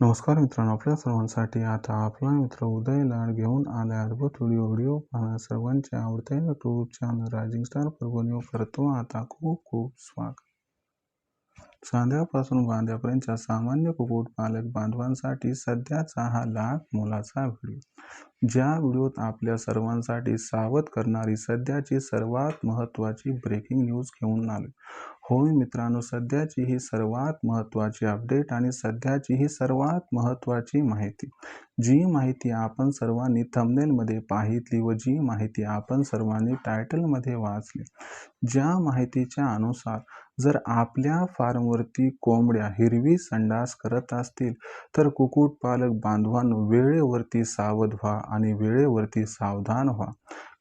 नमस्कार मित्रांनो, आपल्या सर्वांसाठी आता आपला मित्र उदय लाड घेऊन आला अद्भुत व्हिडिओ पाहणं सर्वांचे आवडते YouTube channel rising star Parbhani करतो आता खूप खूप स्वागत. चांद्यापासून बांध्यापर्यंतच्या सामान्य कुक्कुटपालक बांधवांसाठी सध्याचा हा लाख मोलाचा व्हिडिओ. ज्या व्हिडिओत आपल्या सर्वांसाठी सावध करणारी सध्याची सर्वात महत्त्वाची ब्रेकिंग न्यूज घेऊन आलो. होय मित्रांनो, सध्याची ही सर्वात महत्त्वाची अपडेट आणि सध्याची ही सर्वात महत्त्वाची माहिती, जी माहिती आपण सर्वांनी थंबनेलमध्ये पाहितली व जी माहिती आपण सर्वांनी टायटलमध्ये वाचली, ज्या माहितीच्या अनुसार जर आपल्या फार्मवरती कोंबड्या हिरवी संडास करत असतील तर कुक्कुटपालक बांधवांनो, वेळेवरती सावध व्हा आणि वेळेवरती सावधान व्हा.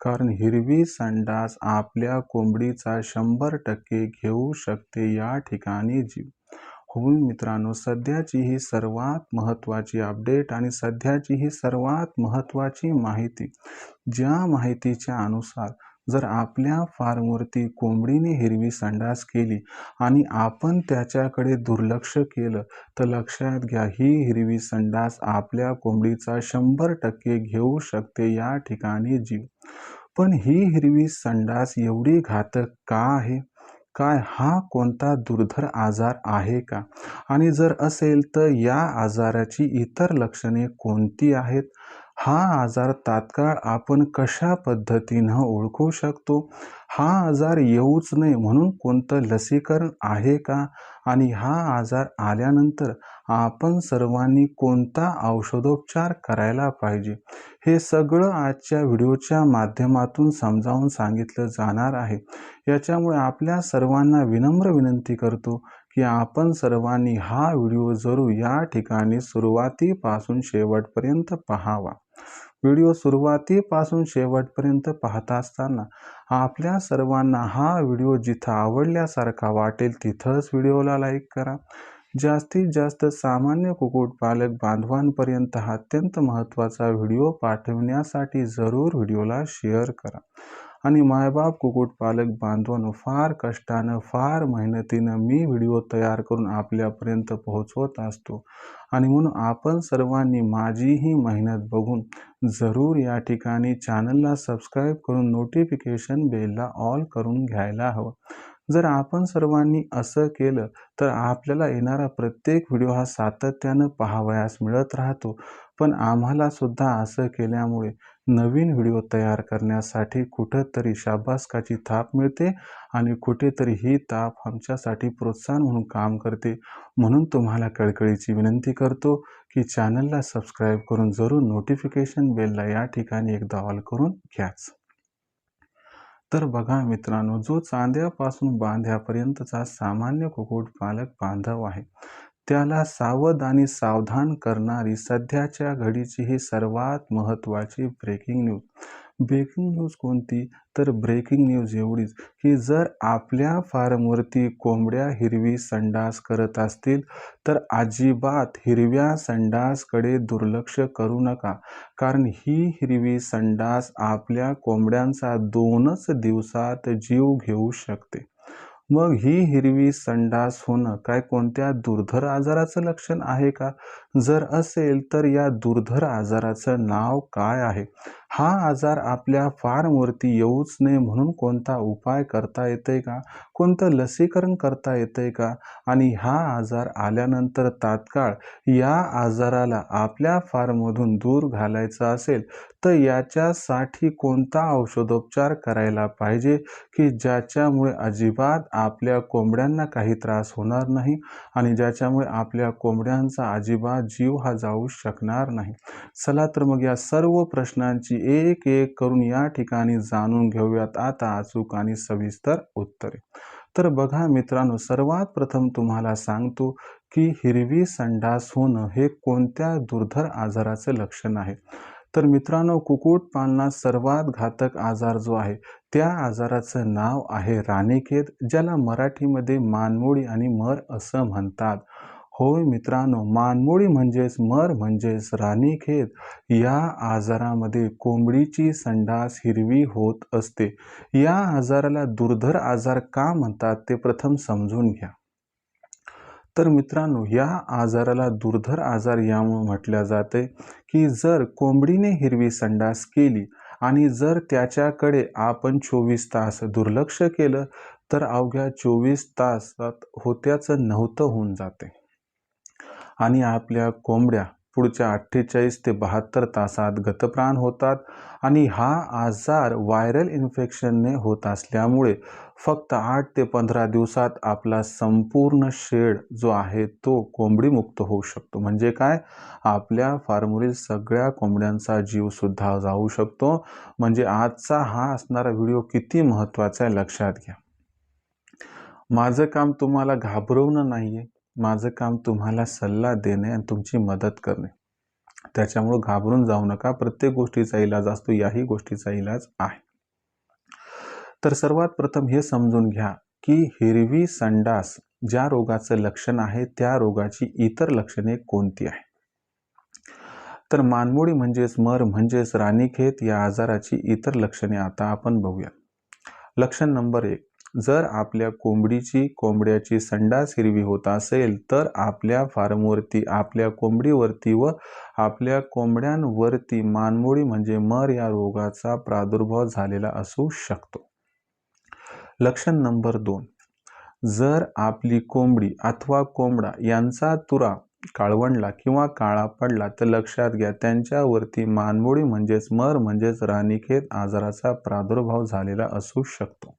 कारण हिरवी संडास आपल्या कोंबडीचा 100% घेऊ शकते या ठिकाणी जीव. होय मित्रांनो, सध्याची ही सर्वात महत्त्वाची अपडेट आणि सध्याची ही सर्वात महत्त्वाची माहिती, ज्या माहितीच्या अनुसार जर आपल्या फार्मवरती कोंबडीने हिरवी संडास केली आणि आपण त्याच्याकडे दुर्लक्ष केलं तर लक्षात घ्या, ही हिरवी संडास आपल्या कोंबडीचा 100% घेऊ शकते या ठिकाणी जीव. पण ही हिरवी संडास एवढी घातक का आहे? काय हा कोणता दुर्धर आजार आहे का? आणि जर असेल तर या आजाराची इतर लक्षणे कोणती आहेत? हा आजार तात्काळ आपण कशा पद्धतीनं ओळखू शकतो? हा आजार येऊच नये म्हणून कोणतं लसीकरण आहे का? आणि हा आजार आल्यानंतर आपण सर्वांनी कोणता औषधोपचार करायला पाहिजे? हे सगळं आजच्या व्हिडिओच्या माध्यमातून समजावून सांगितलं जाणार आहे. याच्यामुळे आपल्या सर्वांना विनम्र विनंती करतो की आपण सर्वांनी हा व्हिडिओ जरूर या ठिकाणी सुरुवातीपासून शेवटपर्यंत पाहावा. व्हिडिओ सुरुवातीपासून शेवटपर्यंत पाहत असताना आपल्या सर्वांना हा व्हिडिओ जिथं आवडल्यासारखा वाटेल तिथंच व्हिडिओला लाईक करा. जास्तीत जास्त सामान्य कुक्कुटपालक बांधवांपर्यंत हा अत्यंत महत्त्वाचा व्हिडिओ पाठवण्यासाठी जरूर व्हिडिओला शेअर करा. आणि मायबाप कुक्कुटपालक बांधवांनो, फार कष्टानं फार मेहनतीनं मी व्हिडिओ तयार करून आपल्यापर्यंत पोहोचवत असतो आणि म्हणून आपण सर्वांनी माझी ही मेहनत बघून जरूर या ठिकाणी चॅनलला सबस्क्राईब करून नोटिफिकेशन बेलला ऑल करून घ्यायला हवं. जर आपण सर्वांनी असं केलं तर आपल्याला येणारा प्रत्येक व्हिडिओ हा सातत्यानं पाहावयास मिळत राहतो. पण आम्हाला सुद्धा असं केल्यामुळे नवीन व्हिडिओ तयार करण्यासाठी कुठंतरी शाबासकीची थाप मिळते आणि कुठेतरी ही थाप आमच्यासाठी प्रोत्साहन म्हणून काम करते. म्हणून तुम्हाला कळकळीची विनंती करतो की चॅनलला सबस्क्राईब करून जरूर नोटिफिकेशन बेलला या ठिकाणी एकदा ऑल करून घ्याच. तर बघा मित्रांनो, जो चांद्यापासून बांध्यापर्यंतचा सामान्य कुक्कुटपालक बांधव आहे त्याला सावध आणि सावधान करणारी सध्याच्या घडीची ही सर्वात महत्त्वाची ब्रेकिंग न्यूज. ब्रेकिंग न्यूज कोणती? तर ब्रेकिंग न्यूज एवढीच की जर आपल्या फार्मवरती कोंबड्या हिरवी संडास करत असतील तर अजिबात हिरव्या संडासकडे दुर्लक्ष करू नका. कारण ही हिरवी संडास आपल्या कोंबड्यांचा 2च दिवसात जीव घेऊ शकते. मग ही हिरवी संडास होणं काय कोणत्या दुर्धर आजाराचं लक्षण आहे का? जर असेल तर या दुर्धर आजाराचं नाव काय आहे? हा आजार आपल्या फार्मवरती येऊच नये म्हणून कोणता उपाय करता येतंय का? कोणतं लसीकरण करता येतंय का? आणि हा आजार आल्यानंतर तात्काळ या आजाराला आपल्या फार्ममधून दूर घालायचा असेल तर याच्यासाठी कोणता औषधोपचार करायला पाहिजे की ज्याच्यामुळे अजिबात आपल्या कोंबड्यांना काही त्रास होणार नाही आणि ज्याच्यामुळे आपल्या कोंबड्यांचा अजिबात जीव हा जाऊ शकणार नाही. चला तर मग या सर्व प्रश्नांची एक एक करून या ठिकाणी जाणून घेऊयात आता अचूक आणि सविस्तर उत्तरे. तर बघा मित्रांनो, सर्वात प्रथम तुम्हाला सांगतो की हिरवी संडास होणं हे कोणत्या दुर्धर आजाराचं लक्षण आहे. तर मित्रांनो, कुक्कुटपालनात सर्वात घातक आजार जो आहे त्या आजाराचं नाव आहे राणीखेत, ज्याला मराठीमध्ये मानमोडी आणि मर असं म्हणतात. होय मित्रांनो, मानमोडी म्हणजेच मर म्हणजेच राणीखेत. या आजारामध्ये कोंबडीची संडास हिरवी होत असते. या आजाराला दुर्धर आजार का म्हणतात ते प्रथम समजून घ्या. तर मित्रांनो, या आजाराला दुर्धर आजार यामुळे म्हटले जाते, की जर कोंबडीने हिरवी संडास केली आणि जर त्याच्याकडे आपण 24 तास दुर्लक्ष केलं, तर अवघ्या 24 तासात होत्याचं नव्हतं होऊन जाते आणि आपल्या कोंबड्या पुढच्या 48 ते 72 तासात गतप्राण होतात आणि हा आजार व्हायरल इन्फेक्शनने होत असल्यामुळे फक्त 8 ते 15 दिवसात आपला संपूर्ण शेड जो आहे तो कोंबडीमुक्त होऊ शकतो. म्हणजे काय? आपल्या फार्मवरील सगळ्या कोंबड्यांचा जीवसुद्धा जाऊ शकतो. म्हणजे आजचा हा असणारा व्हिडिओ किती महत्त्वाचा आहे लक्षात घ्या. माझं काम तुम्हाला घाबरवणं नाहीये. माझं काम तुम्हाला सल्ला देणे आणि तुमची मदत करणे. त्याच्यामुळे घाबरून जाऊ नका. प्रत्येक गोष्टीचा इलाज असतो, याही गोष्टीचा इलाज आहे. तर सर्वात प्रथम हे समजून घ्या, की हिरवी संडास ज्या रोगाचं लक्षण आहे, त्या रोगाची इतर लक्षणे कोणती आहे? तर मानमोडी म्हणजेच मर म्हणजेच राणीखेत या आजाराची इतर लक्षणे आता आपण बघूया. लक्षण नंबर 1, जर आपल्या कोंबड्याची संडास हिरवी होत असेल, तर आपल्या फार्मवरती, आपल्या कोंबडीवरती व आपल्या कोंबड्यांवरती मानमोडी म्हणजे मर या रोगाचा प्रादुर्भाव झालेला असू शकतो. लक्षण नंबर 2, जर आपली कोंबडी अथवा कोंबडा यांचा तुरा काळवंडला किंवा काळा पडला, तर लक्षात घ्या त्यांच्यावरती मानमोडी म्हणजेच मर म्हणजेच राणीखेत आजाराचा प्रादुर्भाव झालेला असू शकतो.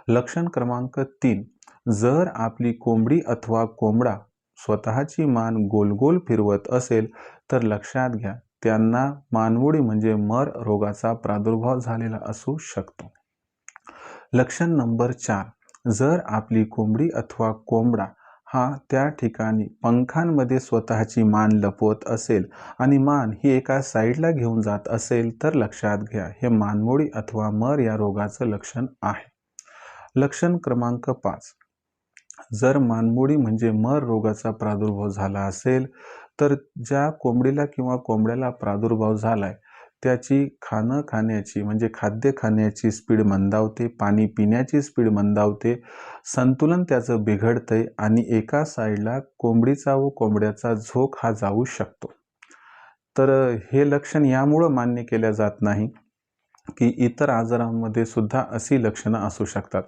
लक्षण क्रमांक 3, जर आपली कोंबडी अथवा कोंबडा स्वतःची मान गोल फिरवत असेल, तर लक्षात घ्या त्यांना मानमोडी म्हणजे मर रोगाचा प्रादुर्भाव झालेला असू शकतो. लक्षण नंबर 4, जर आपली कोंबडी अथवा कोंबडा हा त्या ठिकाणी पंखांमध्ये स्वतःची मान लपवत असेल आणि मान ही एका साईडला घेऊन जात असेल, तर लक्षात घ्या हे मानमोडी अथवा मर या रोगाचं लक्षण आहे. लक्षण क्रमांक 5, जर मानमोडी म्हणजे मर रोगाचा प्रादुर्भाव झाला असेल, तर ज्या कोंबडीला किंवा कोंबड्याला प्रादुर्भाव झालाय त्याची खाण्याची म्हणजे खाद्य खाण्याची स्पीड मंदावते, पाणी पिण्याची स्पीड मंदावते, संतुलन त्याचं बिघडतंय आणि एका साईडला कोंबडीचा व कोंबड्याचा झोक हा जाऊ शकतो. तर हे लक्षण यामुळं मान्य केल्या जात नाही की इतर आजारांमध्ये सुद्धा अशी लक्षणं असू शकतात.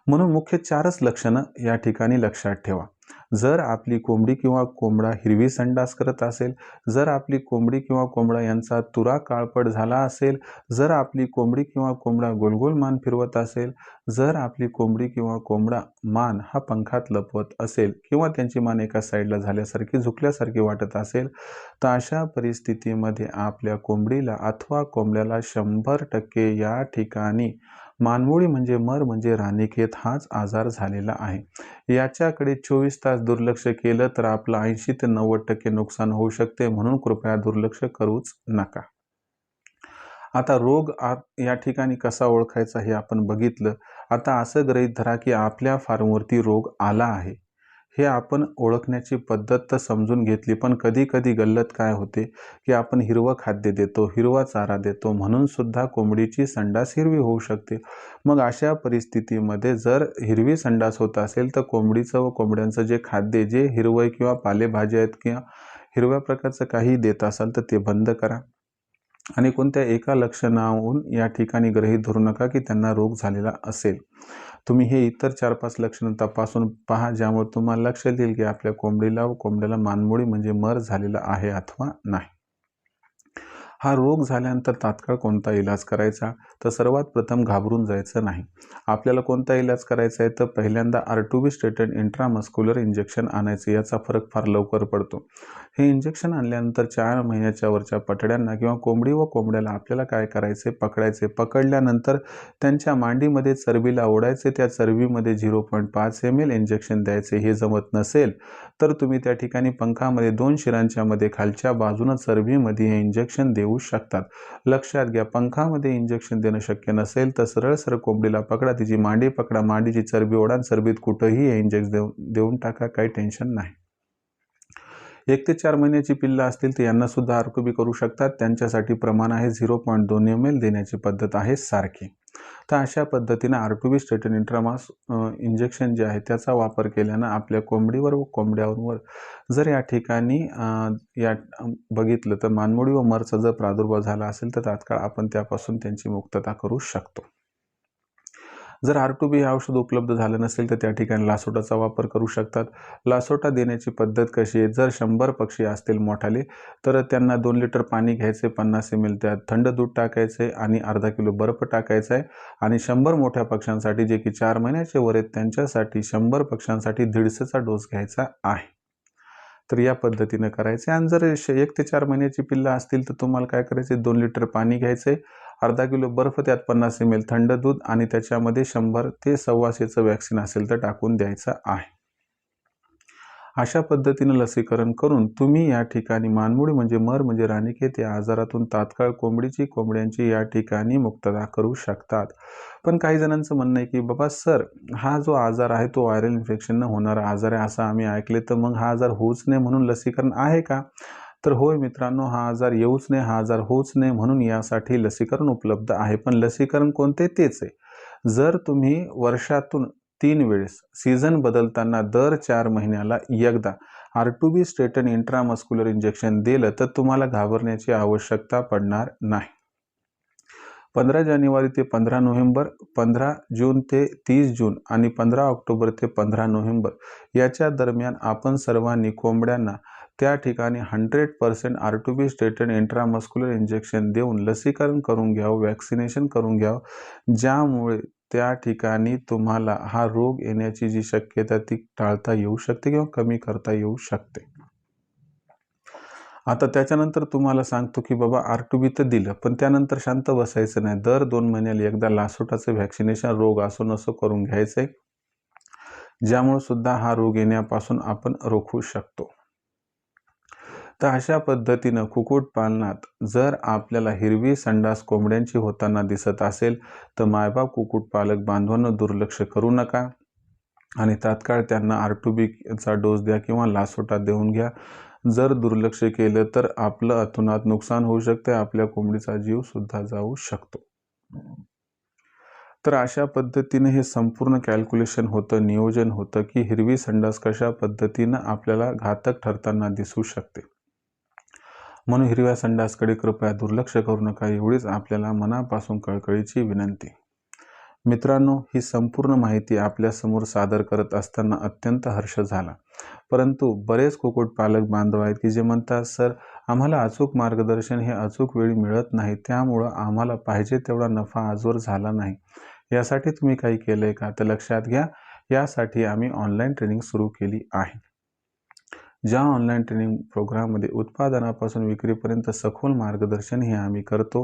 म्हणून मुख्य 4च लक्षणं या ठिकाणी लक्षात ठेवा. जर आपली कोंबडी किंवा कोंबडा हिरवी संडास करत असेल, जर आपली कोंबडी किंवा कोंबडा यांचा तुरा काळपट झाला असेल, जर आपली कोंबडी किंवा कोंबडा गोल मान फिरवत असेल, जर आपली कोंबडी किंवा कोंबडा मान हा पंखात लपवत असेल किंवा त्यांची मान एका साईडला झाल्यासारखी झुकल्यासारखी वाटत असेल, तर अशा परिस्थितीमध्ये आपल्या कोंबडीला अथवा कोंबड्याला 100% या ठिकाणी मानमोडी म्हणजे मर म्हणजे राणीखेत हाच आजार झालेला आहे. याच्याकडे 24 तास दुर्लक्ष केलं तर आपलं 80 ते 90% नुकसान होऊ शकते. म्हणून कृपया दुर्लक्ष करूच नका. आता रोग या ठिकाणी कसा ओळखायचा हे आपण बघितलं. आता असं गृहीत धरा की आपल्या फार्मवरती रोग आला आहे. हे आपण ओळखण्याची पद्धत तर समजून घेतली, पण कधी गल्लत काय होते की आपण हिरवं खाद्य देतो, हिरवा चारा देतो, म्हणून सुद्धा कोंबडीची संडास हिरवी होऊ शकते. मग अशा परिस्थितीमध्ये जर हिरवी संडास होत असेल, तर कोंबडीचं व कोंबड्यांचं जे खाद्य जे हिरवं किंवा पालेभाज्या आहेत किंवा हिरव्या प्रकारचं काही देत असाल, तर ते बंद करा. आणि कोणत्या एका लक्षणावरून या ठिकाणी गृहीत धरू नका की त्यांना रोग झालेला असेल. तुम्ही हे इतर 4-5 लक्षणं तपासून पहा, ज्यामुळे तुम्हाला लक्षात येईल की आपल्या कोंबडीला व कोंबड्याला मानमोडी म्हणजे मर झालेला आहे अथवा नाही. हा रोग झाल्यानंतर तात्काळ कोणता इलाज करायचा? तर सर्वात प्रथम घाबरून जायचं नाही. आपल्याला कोणता इलाज करायचा आहे? तर पहिल्यांदा आर्टोबिस्टेटन इंट्रामस्क्युलर इंजेक्शन आणायचं. याचा फरक फार लवकर पडतो. हे इंजेक्शन आणल्यानंतर 4 महिन्याच्या वरच्या पटड्यांना किंवा कोंबडी व कोंबड्याला आपल्याला काय करायचे? पकडायचे. पकडल्यानंतर त्यांच्या मांडीमध्ये चरबीला ओढायचे. त्या चरबीमध्ये 0.5 ml इंजेक्शन द्यायचे. हे जमत नसेल तर तुम्ही त्या ठिकाणी पंखामध्ये 2 शिरांच्या मध्ये खालच्या बाजूने चरबीमध्ये हे इंजेक्शन देऊ शकतात. लक्षात घ्या, पंखामध्ये इंजेक्शन देणं शक्य नसेल तर सरळ कोंबडीला पकडा, तिची मांडी पकडा, मांडीची चरबी ओढा, चरबीत कुठंही हे इंजेक्शन देऊन टाका, काही टेन्शन नाही. 1 ते 4 महिन्याची पिल्लं असतील तर यांना सुद्धा आरकोबी करू शकतात. त्यांच्यासाठी प्रमाण आहे 0.2 ml देण्याची पद्धत आहे सारखी. तर अशा पद्धतीनं R2B स्ट्रेटन इंट्रामास इंजेक्शन जे आहे त्याचा वापर केल्यानं आपल्या कोंबडीवर व कोंबड्यांवर जर या ठिकाणी बघितलं तर मानमोडी व मरचा जर प्रादुर्भाव झाला असेल तर तात्काळ आपण त्यापासून त्यांची मुक्तता करू शकतो. जर R2B हे औषध उपलब्ध झालं नसेल तर त्या ठिकाणी लासोटाचा वापर करू शकतात. लासोटा देण्याची पद्धत कशी आहे, जर 100 पक्षी असतील मोठाले तर त्यांना 2 लिटर पाणी घ्यायचे, 50 ml त्यात थंड दूध टाकायचे आणि अर्धा किलो बर्फ टाकायचा आहे आणि 100 मोठ्या पक्ष्यांसाठी जे की 4 महिन्याचे वर आहेत त्यांच्यासाठी 100 पक्ष्यांसाठी 150चा डोस घ्यायचा आहे. तर या पद्धतीनं करायचे आणि जर 1 ते 4 महिन्याची पिल्लं असतील तर तुम्हाला काय करायचे, 2 लिटर पाणी घ्यायचे, अर्धा किलो बर्फ त्यात 50 ml थंड दूध आणि त्याच्यामध्ये 100 ते 125चं वॅक्सिन असेल तर टाकून द्यायचं आहे. अशा पद्धतीनं लसीकरण करून तुम्ही या ठिकाणी मानमोडी म्हणजे मर म्हणजे राणीखेत या आजारातून तात्काळ कोंबड्यांची या ठिकाणी मुक्तता करू शकतात. पण काही जणांचं म्हणणं आहे की बाबा सर, हा जो आजार आहे तो व्हायरल इन्फेक्शननं होणारा आजार आहे असं आम्ही ऐकले, तर मग हा आजार होऊच नये म्हणून लसीकरण आहे का? तर होय मित्रांनो, हा आजार येऊच नये, हा आजार होऊच नये म्हणून यासाठी लसीकरण उपलब्ध आहे. पण लसीकरण कोणते तेच आहे. जर तुम्ही वर्षातून 3 वेळेस सीझन बदलताना दर 4 महिन्याला एकदा R2B स्ट्रेटन इंट्रामस्क्युलर इंजेक्शन दिलं तर तुम्हाला घाबरण्याची आवश्यकता पडणार नाही. 15 जानेवारी ते 15 नोव्हेंबर, 15 जून ते 30 जून आणि 15 ऑक्टोबर ते 15 नोव्हेंबर याच्या दरम्यान आपण सर्वांनी कोंबड्यांना त्या ठिकाणी 100% R2B स्ट्रेटन इंट्रामस्क्युलर इंजेक्शन देऊन लसीकरण करून घ्यावं, वॅक्सिनेशन करून घ्यावं, ज्यामुळे त्या ठिकाणी तुम्हाला हा रोग येण्याची जी शक्यता ती टाळता येऊ शकते किंवा कमी करता येऊ शकते. आता त्याच्यानंतर तुम्हाला सांगतो की बाबा R2B तर दिलं, पण त्यानंतर शांत बसायचं नाही. दर 2 महिन्याला एकदा लासोटाचं व्हॅक्सिनेशन रोग असो नसो करून घ्यायचंय, ज्यामुळे सुद्धा हा रोग येण्यापासून आपण रोखू शकतो. तर अशा पद्धतीनं कुक्कुटपालनात जर आपल्याला हिरवी संडास कोंबड्यांची होताना दिसत असेल तर मायबाप कुक्कुटपालक बांधवांनो दुर्लक्ष करू नका आणि तात्काळ त्यांना R2Bचा डोस द्या किंवा लासोटा देऊन घ्या. जर दुर्लक्ष केलं तर आपलं अतोनात नुकसान होऊ शकते, आपल्या कोंबडीचा जीव सुद्धा जाऊ शकतो. तर अशा पद्धतीने हे संपूर्ण कॅल्क्युलेशन होतं, नियोजन होतं की हिरवी संडास कशा पद्धतीनं आपल्याला घातक ठरताना दिसू शकते. म्हणून हिरव्या संडासकडे कृपया दुर्लक्ष करू नका, एवढीच आपल्याला मनापासून कळकळीची विनंती. मित्रांनो, ही संपूर्ण माहिती आपल्यासमोर सादर करत असताना अत्यंत हर्ष झाला. परंतु बरेच कुक्कुटपालक बांधव आहेत की जे म्हणतात, सर आम्हाला अचूक मार्गदर्शन हे अचूक वेळी मिळत नाही, त्यामुळं आम्हाला पाहिजे तेवढा नफा आजवर झाला नाही. यासाठी तुम्ही काही केलंय का? तर लक्षात घ्या, यासाठी आम्ही ऑनलाईन ट्रेनिंग सुरू केली आहे. ज्या ऑनलाईन ट्रेनिंग प्रोग्राममध्ये उत्पादनापासून विक्रीपर्यंत सखोल मार्गदर्शन हे आम्ही करतो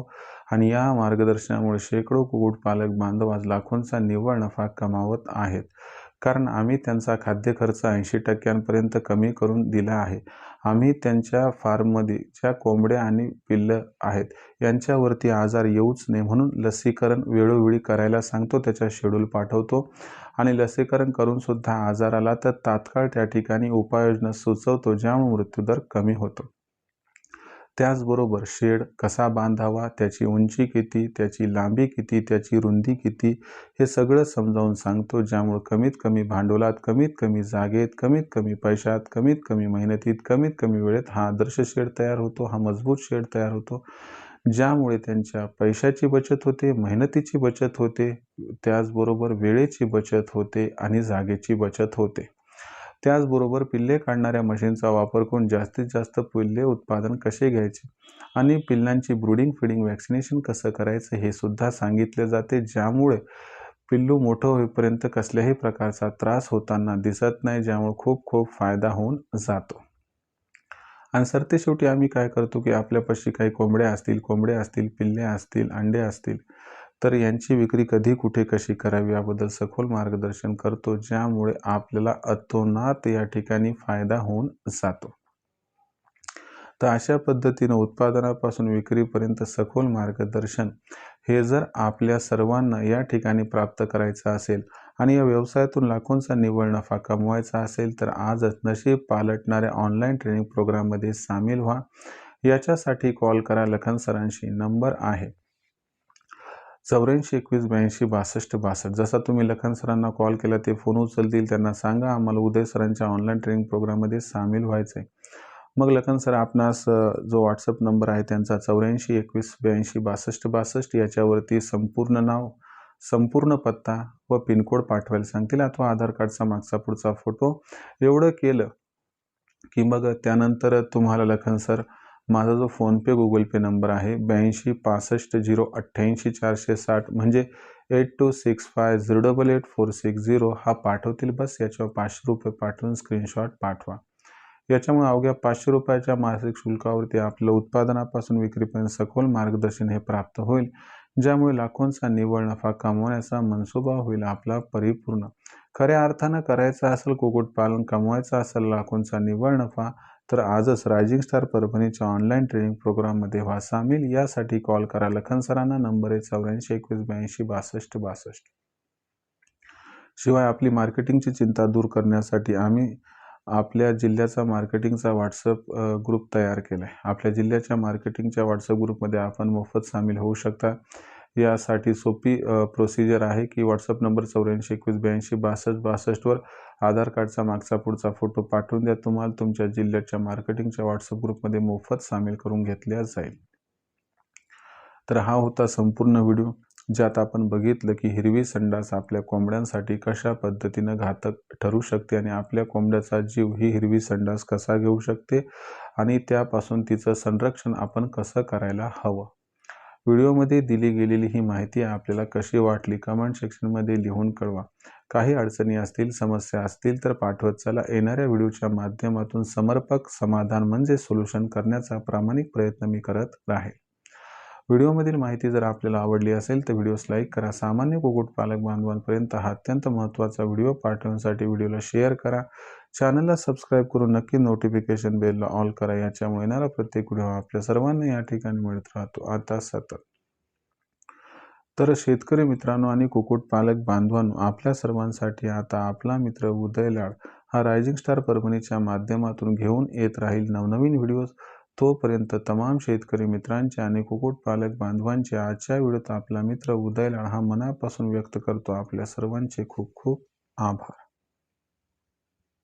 आणि या मार्गदर्शनामुळे शेकडो कुक्कुटपालक बांधव आज लाखोंचा निव्वळ नफा कमावत आहेत. कारण आम्ही त्यांचा खाद्य खर्च 80% कमी करून दिला आहे. आम्ही त्यांच्या फार्ममध्ये ज्या कोंबड्या आणि पिल्लं आहेत यांच्यावरती आजार येऊच नये म्हणून लसीकरण वेळोवेळी करायला सांगतो, त्याच्या शेड्यूल पाठवतो आणि लसीकरण करून सुद्धा आजार आला तर तात्काळ त्या ठिकाणी उपाययोजना सुचवतो, ज्यामुळे मृत्यूदर कमी होतो. त्याचबरोबर शेड कसा बांधावा, त्याची उंची किती, त्याची लांबी किती, त्याची रुंदी किती हे सगळं समजावून सांगतो, ज्यामुळे कमीत कमी भांडवलात, कमीत कमी जागेत, कमीत कमी पैशात, कमीत कमी मेहनतीत, कमीत कमी वेळेत हा आदर्श शेड तयार होतो, हा मजबूत शेड तयार होतो, ज्यामुळे त्यांच्या पैशाची बचत होते, मेहनतीची बचत होते, त्याचबरोबर वेळेची बचत होते आणि जागेची बचत होते. त्याचबरोबर पिल्ले काढणाऱ्या मशीनचा वापर करून जास्तीत जास्त पिल्ले उत्पादन कसे घ्यायचे आणि पिल्लांची ब्रूडिंग, फीडिंग, वॅक्सिनेशन कसं करायचं हे सुद्धा सांगितले जाते, ज्यामुळे पिल्लू मोठं होईपर्यंत कसल्याही प्रकारचा त्रास होताना दिसत नाही, ज्यामुळे खूप खूप फायदा होऊन जातो. आणि सरतेशेवटी आम्ही काय करतो की आपल्यापाशी काही कोंबड्या असतील, पिल्ले असतील, अंडे असतील, तर यांची विक्री कधी, कुठे, कशी करावी याबद्दल सखोल मार्गदर्शन करतो, ज्यामुळे आपल्याला अतोनात या ठिकाणी फायदा होऊन जातो. तर अशा पद्धतीनं उत्पादनापासून विक्रीपर्यंत सखोल मार्गदर्शन हे जर आपल्या सर्वांना या ठिकाणी प्राप्त करायचं असेल आणि या व्यवसायातून लाखोंचा निव्वळ नफा कमवायचा असेल तर आजच नशीब पालटणाऱ्या ऑनलाईन ट्रेनिंग प्रोग्राममध्ये सामील व्हा. याच्यासाठी कॉल करा लखन सरांशी. नंबर आहे 84 21 82 62 62. जसा तुम्ही लखन सरांना कॉल केला ते फोन उचलतील, त्यांना सांगा आम्हाला उदय सरांच्या ऑनलाईन ट्रेनिंग प्रोग्राममध्ये सामील व्हायचं आहे. मग लखन सर आपणास जो व्हॉट्सअप नंबर आहे त्यांचा 84 21 82 62 62 याच्यावरती संपूर्ण नाव, संपूर्ण पत्ता व पिनकोड पाठवायला सांगतील अथवा आधार कार्डचा मागचा पुढचा फोटो. एवढं केलं की मग त्यानंतर तुम्हाला लखन सर माझा जो फोनपे गुगल पे नंबर आहे 82 65 088 460 म्हणजे 8265088460 हा पाठवतील. बस याच्यावर 500 रुपये पाठवून स्क्रीनशॉट पाठवा. याच्यामुळे अवघ्या 500 रुपयाच्या मासिक शुल्कावरती आपलं उत्पादनापासून विक्रीपर्यंत सखोल मार्गदर्शन हे प्राप्त होईल, ज्यामुळे लाखोंचा निव्वळ नफा कमवण्याचा मनसुबा होईल आपला परिपूर्ण. खऱ्या अर्थानं करायचं असेल कुक्कुटपालन, कमवायचं असेल लाखोंचा निव्वळ नफा, तर आजच रायझिंग स्टार परभणीच्या ऑनलाईन ट्रेनिंग प्रोग्राममध्ये व्हा सामील. यासाठी कॉल करा लखन सरांना. नंबर आहे 84 21 82 62 62. शिवाय आपली मार्केटिंगची चिंता दूर करण्यासाठी आम्ही आपल्या जिल्ह्याचा मार्केटिंगचा व्हॉट्सअप ग्रुप तयार केला आहे. आपल्या जिल्ह्याच्या मार्केटिंगच्या व्हॉट्सअप ग्रुपमध्ये आपण मोफत सामील होऊ शकता. यासाठी सोपी प्रोसिजर आहे की व्हॉट्सअप नंबर 84 21 82 62 62 वर आधार कार्डचा मागचा पुढचा फोटो पाठवून द्या. तुम्हाला तुमच्या जिल्ह्याच्या मार्केटिंगच्या व्हॉट्सअप ग्रुपमध्ये मोफत सामील करून घेतल्या जाईल. तर हा होता संपूर्ण व्हिडिओ, ज्यात आपण बघितलं की हिरवी संडास आपल्या कोंबड्यांसाठी कशा पद्धतीनं घातक ठरू शकते आणि आपल्या कोंबड्याचा जीव ही हिरवी संडास कसा घेऊ शकते आणि त्यापासून तिचं संरक्षण आपण कसं करायला हवं. व्हिडिओमध्ये दिली गेलेली ही माहिती आपल्याला कशी वाटली कमेंट सेक्शनमध्ये लिहून कळवा. काही अडचणी असतील, समस्या असतील तर पाठवत चला. येणाऱ्या व्हिडिओच्या माध्यमातून समर्पक समाधान म्हणजे सोल्युशन करण्याचा प्रामाणिक प्रयत्न मी करत राहील. व्हिडिओमधील माहिती जर आपल्याला आवडली असेल तर व्हिडिओस लाईक करा. सामान्य कुक्कुटपालक बांधवांपर्यंत हा अत्यंत महत्त्वाचा व्हिडिओ पाठवण्यासाठी व्हिडिओला शेअर करा. चॅनलला सबस्क्राईब करून नक्की नोटिफिकेशन बेलला ऑल करा. याच्यामुळे येणारा प्रत्येक व्हिडिओ आपल्या सर्वांना या ठिकाणी मिळत राहतो आता सतत. तर शेतकरी मित्रांनो आणि कुक्कुटपालक बांधवांनो, आपल्या सर्वांसाठी आता आपला मित्र उदय लाड हा रायझिंग स्टार परभणीच्या माध्यमातून घेऊन येत राहील नवनवीन व्हिडिओज. तोपर्यंत तमाम शेतकरी मित्रांचे आणि कुक्कुटपालक बांधवांचे आजच्या व्हिडिओत आपला मित्र उदय लाड हा मनापासून व्यक्त करतो आपल्या सर्वांचे खूप खूप आभार.